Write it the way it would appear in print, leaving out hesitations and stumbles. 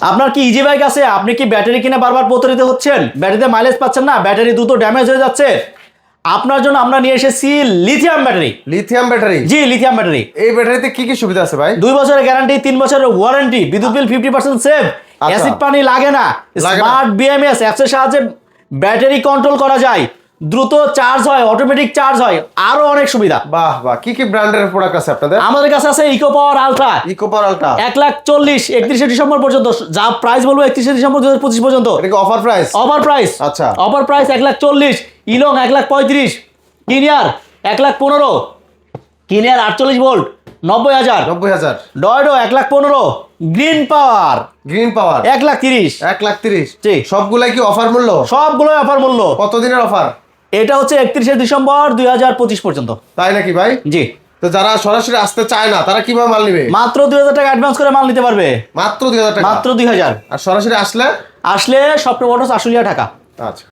আপনার কি easy bike আছে? আপনি কি ব্যাটারি কিনে বারবার প্রতারিত হচ্ছেন? ব্যাটারিতে মাইলেজ পাচ্ছেন না, ব্যাটারি দ্রুত ড্যামেজ হয়ে যাচ্ছে? আপনার জন্য আমরা নিয়ে এসেছি লিথিয়াম ব্যাটারি। Lithium battery? জি, লিথিয়াম ব্যাটারি। এই ব্যাটারিতে কি কি সুবিধা আছে ভাই? 2 বছরের গ্যারান্টি, 3 বছরের ওয়ারেন্টি, বিদ্যুৎ বিল 50% সেভ, অ্যাসিড পানি লাগে না, স্মার্ট বিএমএস অ্যাপসের সাহায্যে ব্যাটারি কন্ট্রোল করা যায়, দ্রুত চার্জ হয়, অটোমেটিক চার্জ হয়, আরো অনেক সুবিধা। বাহ বাহ, কি কি ব্র্যান্ডের প্রোডাক্ট আছে আপনাদের? আমাদের কাছে আছে ইকো পাওয়ার আলট্রা। ইকো পাওয়ার আলট্রা 1,40,000, 31শে ডিসেম্বর পর্যন্ত। যা প্রাইস বলবো 31শে ডিসেম্বর 2025 পর্যন্ত। এটা কি অফার প্রাইস? Offer price. আচ্ছা, অফার প্রাইস 1,40,000, ইলং 1,35,000, কিনিয়ার 1,15,000, কিনিয়ার 48 ভোল্ট 90,000, 90,000, ডয়ডো 1,15,000, গ্রিন পাওয়ার গ্রিন পাওয়ার 1,30,000। 1,30,000। জি। সবগুলাই কি অফার মূল্য? সবগুলোই অফার মূল্য। কতদিনের অফার? এটা হচ্ছে 31শে ডিসেম্বর 2025 পর্যন্ত। তাই নাকি ভাই? জি। তো যারা সরাসরি আসতে চায় না তারা কিভাবে মাল নিবে? মাত্র 2,000 টাকা অ্যাডভান্স করে মাল নিতে পারবে। মাত্র 2,000 টাকা? মাত্র 2,000। আর সরাসরি আসলে? আসলে স্বপ্ন মোটরস 800 টাকা। আচ্ছা।